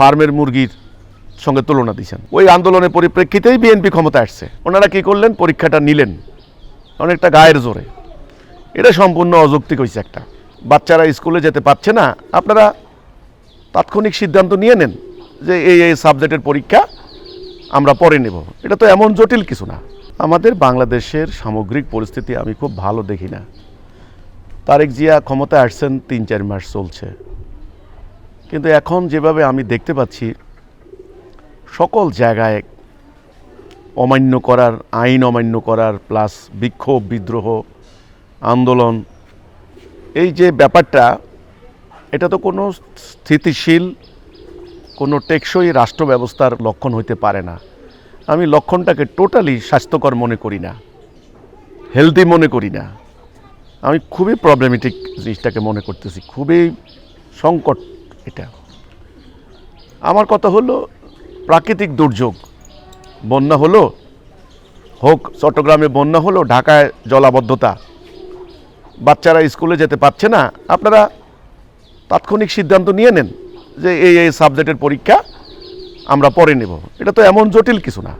ফার্মের মুরগির সঙ্গে তুলনা দিয়েছেন। ওই আন্দোলনের পরিপ্রেক্ষিতেই বিএনপি ক্ষমতা আসছে। ওনারা কি করলেন, পরীক্ষাটা নিলেন অনেকটা গায়ের জোরে। এটা সম্পূর্ণ অযৌক্তিক হয়েছে। একটা বাচ্চারা স্কুলে যেতে পারছে না, আপনারা তাৎক্ষণিক সিদ্ধান্ত নিয়ে নেন যে এই সাবজেক্টের পরীক্ষা আমরা পরে নেব। এটা তো এমন জটিল কিছু না। আমাদের বাংলাদেশের সামগ্রিক পরিস্থিতি আমি খুব ভালো দেখি না। তারেক জিয়া ক্ষমতায় আসছেন ৩-৪ মাস চলছে, কিন্তু এখন যেভাবে আমি দেখতে পাচ্ছি সকল জায়গায় অমান্য করার, আইন অমান্য করার, প্লাস বিক্ষোভ, বিদ্রোহ, আন্দোলন, এই যে ব্যাপারটা, এটা তো কোনো স্থিতিশীল, কোনো টেকসই রাষ্ট্র ব্যবস্থার লক্ষণ হইতে পারে না। আমি লক্ষণটাকে টোটালি স্বাস্থ্যকর মনে করি না, হেলদি মনে করি না। আমি খুবই প্রবলেমেটিক জিনিসটাকে মনে করতেছি, খুবই সংকট এটা। আমার কথা হলো, প্রাকৃতিক দুর্যোগ, বন্যা হলো, হোক চট্টগ্রামে বন্যা হলো, ঢাকায় জলাবদ্ধতা, বাচ্চারা স্কুলে যেতে পারছে না, আপনারা তাৎক্ষণিক সিদ্ধান্ত নিয়ে নেন যে এই সাবজেক্টের পরীক্ষা আমরা পরে নেব। এটা তো এমন জটিল কিছু না।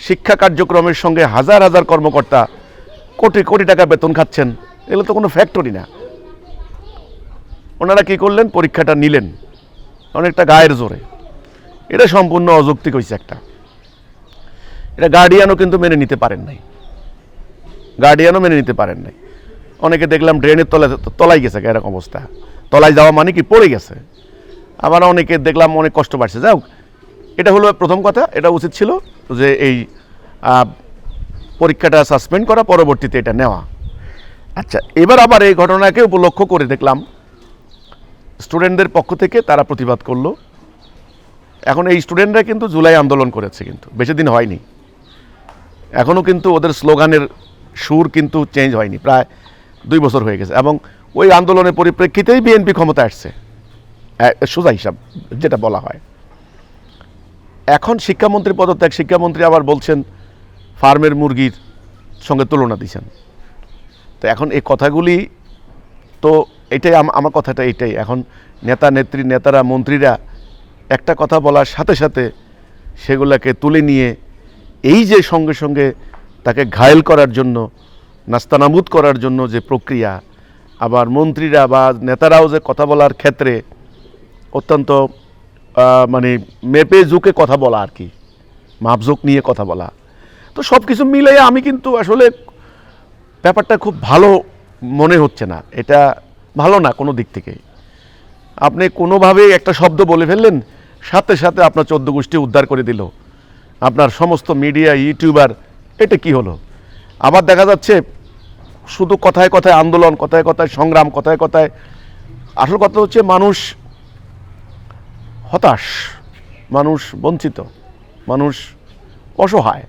শিক্ষা কার্যক্রমের সঙ্গে হাজার হাজার কর্মকর্তা কোটি কোটি টাকা বেতন খাচ্ছেন, এগুলো তো কোনো ফ্যাক্টরি না। ওনারা কি করলেন, পরীক্ষাটা নিলেন অনেকটা গায়ের জোরে। এটা সম্পূর্ণ অযৌক্তিক হয়েছে একটা। এটা গার্ডিয়ানও কিন্তু মেনে নিতে পারেন নাই। অনেকে দেখলাম ড্রেনের তলায় গেছে, এরকম অবস্থা। তলায় যাওয়া মানে কি, পড়ে গেছে। আবার অনেকে দেখলাম অনেক কষ্ট পাচ্ছে। যাও, এটা হলো প্রথম কথা। এটা উচিত ছিল যে এই পরীক্ষাটা সাসপেন্ড করা, পরবর্তীতে এটা নেওয়া। আচ্ছা, এবার আবার এই ঘটনাকে উপলক্ষ করে দেখলাম স্টুডেন্টদের পক্ষ থেকে তারা প্রতিবাদ করলো। এখন এই স্টুডেন্টরা কিন্তু জুলাই আন্দোলন করেছে, কিন্তু বেশি দিন হয়নি, এখনও কিন্তু ওদের স্লোগানের সুর কিন্তু চেঞ্জ হয়নি, প্রায় 2 বছর হয়ে গেছে। এবং ওই আন্দোলনের পরিপ্রেক্ষিতেই বিএনপি ক্ষমতা আসছে, সোজা হিসাব যেটা বলা হয়। এখন শিক্ষামন্ত্রী পদত্যাগ, শিক্ষামন্ত্রী আবার বলছেন ফার্মের মুরগির সঙ্গে তুলনা দিয়েছেন। তো এখন এই কথাগুলি তো এটাই আমার কথাটা এইটাই। এখন নেতারা, মন্ত্রীরা একটা কথা বলার সাথে সাথে সেগুলোকে তুলে নিয়ে এই যে সঙ্গে সঙ্গে তাকে ঘায়েল করার জন্য, নাস্তানাবুদ করার জন্য যে প্রক্রিয়া, আবার মন্ত্রীরা বা নেতারাও যে কথা বলার ক্ষেত্রে অত্যন্ত মানে মেপে ঝুঁকে কথা বলা, আর কি মাপঝোঁক নিয়ে কথা বলা, তো সব কিছু মিলে আমি কিন্তু আসলে ব্যাপারটা খুব ভালো মনে হচ্ছে না। এটা ভালো না কোনো দিক থেকে। আপনি কোনোভাবেই একটা শব্দ বলে ফেললেন, সাথে সাথে আপনার 14 গোষ্ঠী উদ্ধার করে দিল, আপনার সমস্ত মিডিয়া, ইউটিউবার। এটা কি হলো? আবার দেখা যাচ্ছে শুধু কথায় কথায় আন্দোলন, কথায় কথায় সংগ্রাম, কথায় কথায়। আসল কথা হচ্ছে মানুষ হতাশ, মানুষ বঞ্চিত, মানুষ অসহায়।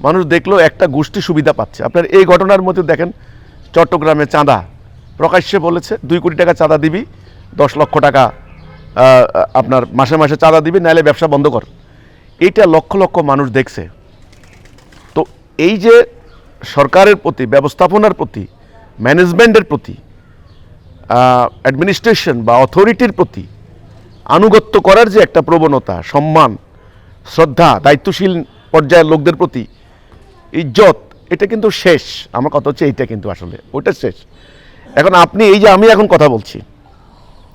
মানুষ দেখলো একটা গোষ্ঠী সুবিধা পাচ্ছে। আপনার এই ঘটনার মধ্যে দেখেন, চট্টগ্রামে চাঁদা প্রকাশ্যে বলেছে 2 কোটি টাকা চাঁদা দিবি, 10 লক্ষ টাকা আপনার মাসে মাসে চাঁদা দিবি, নাহলে ব্যবসা বন্ধ কর। এইটা লক্ষ লক্ষ মানুষ দেখছে। তো এই যে সরকারের প্রতি, ব্যবস্থাপনার প্রতি, ম্যানেজমেন্টের প্রতি, অ্যাডমিনিস্ট্রেশন বা অথরিটির প্রতি আনুগত্য করার যে একটা প্রবণতা, সম্মান, শ্রদ্ধা, দায়িত্বশীল পর্যায়ের লোকদের প্রতি ইজ্জত, এটা কিন্তু শেষ। আমার কথা হচ্ছে এইটা কিন্তু আসলে ওইটা শেষ। এখন আপনি এই যে আমি এখন কথা বলছি,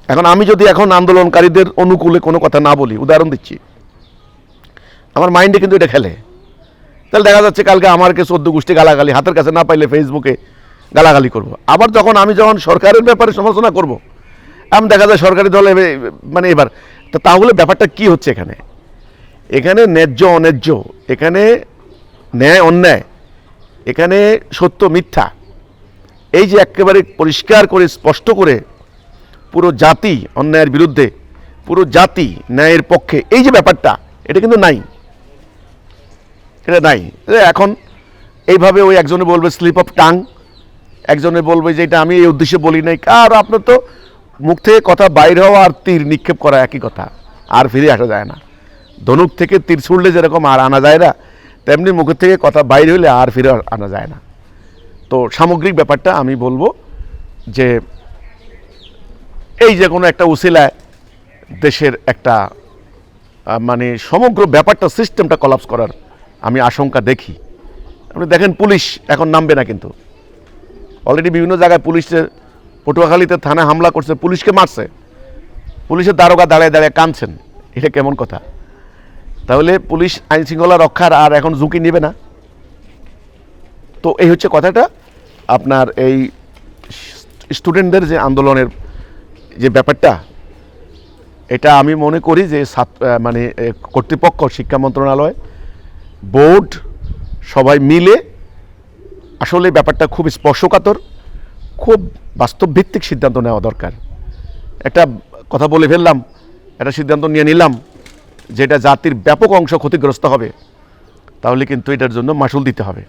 এখন আমি যদি এখন আন্দোলনকারীদের অনুকূলে কোনো কথা না বলি, উদাহরণ দিচ্ছি, আমার মাইন্ডে কিন্তু এটা খেলে। তাহলে দেখা যাচ্ছে কালকে আমাকে 14 গোষ্ঠী গালাগালি, হাতের কাছে না পাইলে ফেসবুকে গালাগালি করব। আবার আমি যখন সরকারের ব্যাপারে সমালোচনা করব, আমি দেখা যায় সরকারি দলে মানে এবার তাহলে ব্যাপারটা কি হচ্ছে এখানে? এখানে ন্যায্য অন্যায্য, এখানে ন্যায় অন্যায়, এখানে সত্য মিথ্যা, এই যে একেবারে পরিষ্কার করে স্পষ্ট করে পুরো জাতি অন্যায়ের বিরুদ্ধে, পুরো জাতি ন্যায়ের পক্ষে, এই যে ব্যাপারটা, এটা কিন্তু নাই, এটা নাই। এখন এইভাবে ওই একজনে বলবে স্লিপ অফ টাং, একজনে বলবে যে এটা আমি এই উদ্দেশ্যে বলি নাই। আর আপনার তো মুখ থেকে কথা বাইর হওয়া আর তীর নিক্ষেপ করা একই কথা, আর ফিরে আসা যায় না। ধনুক থেকে তীর ছুড়লে যেরকম আর আনা যায় না, তেমনি মুখের থেকে কথা বাইরে হলে আর ফিরে আনা যায় না। তো সামগ্রিক ব্যাপারটা আমি বলবো যে এই যে কোনো একটা উসিলায় দেশের একটা মানে সমগ্র ব্যাপারটা সিস্টেমটা কলাপস করার আমি আশঙ্কা দেখি। আপনি দেখেন পুলিশ এখন নামবে না, কিন্তু অলরেডি বিভিন্ন জায়গায় পুলিশের পটুয়াখালীতে থানায় হামলা করছে, পুলিশকে মারছে, পুলিশের দারোগা দাঁড়িয়ে দাঁড়িয়ে কাঁদছেন। এটা কেমন কথা? তাহলে পুলিশ আইন শৃঙ্খলা রক্ষার আর এখন ঝুঁকি নেবে না। তো এই হচ্ছে কথাটা। আপনার এই স্টুডেন্টদের যে আন্দোলনের যে ব্যাপারটা, এটা আমি মনে করি যে মানে কর্তৃপক্ষ, শিক্ষা মন্ত্রণালয়, বোর্ড সবাই মিলে আসলে ব্যাপারটা খুব স্পর্শকাতর, খুব বাস্তবভিত্তিক সিদ্ধান্ত নেওয়া দরকার। একটা কথা বলে ফেললাম, একটা সিদ্ধান্ত নিয়ে নিলাম যেটা জাতির ব্যাপক অংশ ক্ষতিগ্রস্ত হবে, তাহলে কিন্তু এটার জন্য মাসুল দিতে হবে।